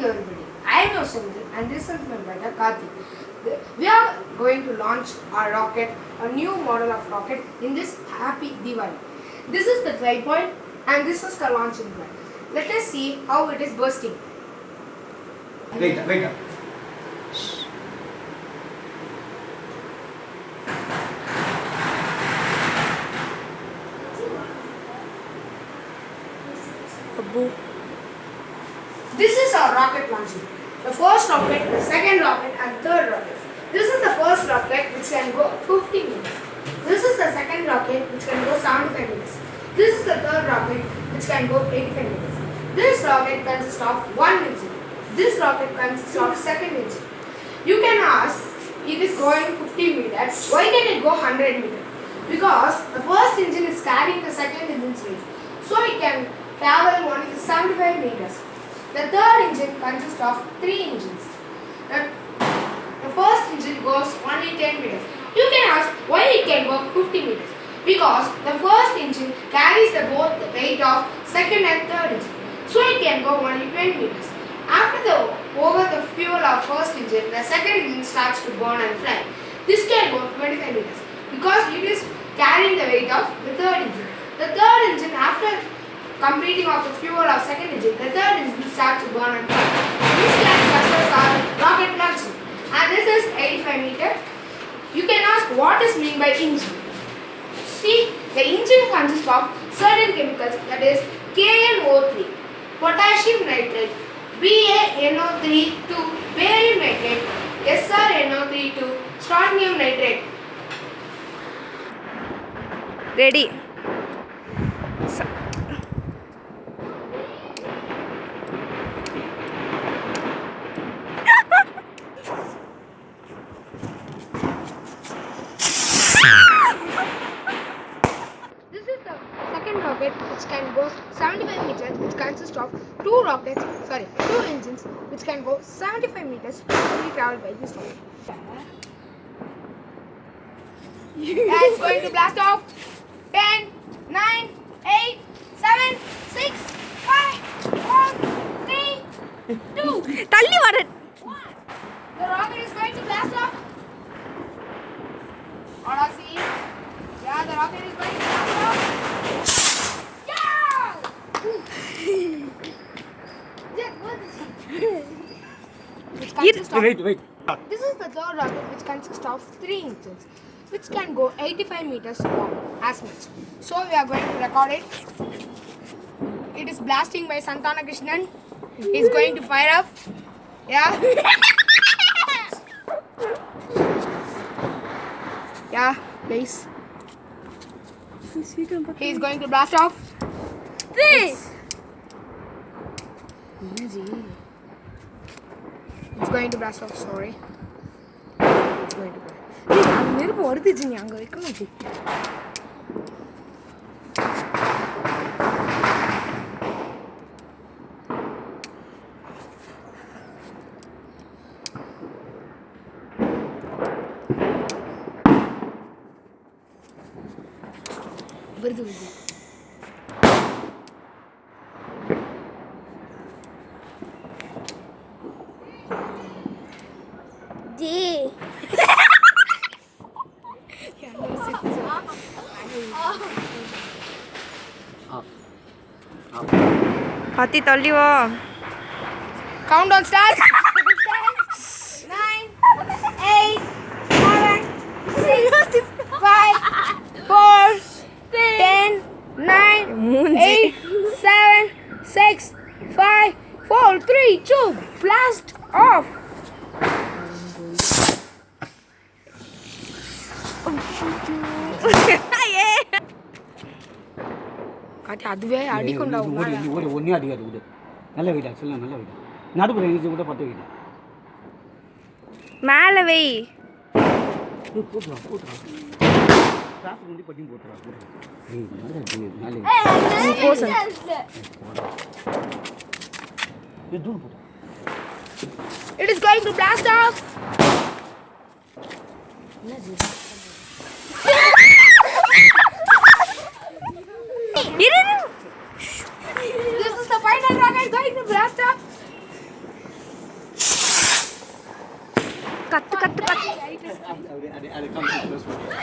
everybody. I am your Sundar and this is my brother Karthik. We are going to launch our rocket, a new model of rocket in this happy Diwali. This is the tripod and this is the launching pad. Let us see how it is bursting. Wait. This is our rocket launching. The first rocket, the second rocket and third rocket. This is the first rocket which can go 50 meters. This is the second rocket which can go 75 meters. This is the third rocket which can go 85 meters. This rocket consists of one engine. This rocket consists of second engine. You can ask, it is going 50 meters, why can it go 100 meters? Because the first engine is carrying the second engine's weight. So it can travel only 75 meters. The third engine consists of three engines. The first engine goes only 10 meters. You can ask why it can go 50 meters. Because the first engine carries both the weight of second and third engine. So it can go only 20 meters. After over the fuel of first engine, the second engine starts to burn and fly. This can go 25 meters because it is carrying the weight of the third engine. The third engine, after completing of the fuel of second engine, the third engine starts to burn and fly. This can success our rocket launching. And this is 85 meters. You can ask what is meant by engine. See, the engine consists of certain chemicals, that is KNO3, potassium nitrate, BaNO3 to barium nitrate, SrNO3 to strontium nitrate. Ready. This is the second rocket which can go 75 meters, which consists of two engines which can go 75 meters only travel by this rocket. It's going to blast off. 10, 9, 8, 7, 6, 5, 4, 3, 2, தள்ளி வர 1. The rocket is going to blast off. All I see. Yeah, the rocket is going to blast off. Yeah! Jack, what is it? Which consists of, Wait. This is the third rocket which consists of three engines which can go 85 meters long as much. So we are going to record it. It is blasting by Santana Krishnan. He is going to fire up. Yeah. Yeah, please. He is going to blast off. This. It's going to blast off, sorry. It's going to blast. I'm நெருப்பு வருதுச்சு நீ அங்க வைக்கணும் G. வருது G ஹாத்தி தள்ளி வா Countdown starts. 10, 9, 8, 7, 6, 5, 4, 10, 9, 8, 7, 6, 5, 4, 3, 2, blast off. காட்டி அதுவே அடிக்கொண்டா ஒன்னே அடிக்காது விடு. நல்ல வீடா சொல்ல நல்ல வீடா. நடுப்புற எங்க கூட பத்து வீடா. மேலே வை. போட்டுறா. காசு முடி பட்டி போட்டுறா. ஏய் நல்ல நீ போசன். இது தூள் போடு. It is going to blast off. This is the final rocket going to blast off. கத்து கத்து கத்து அது காமிச்சு க்ளோஸ் பண்ணு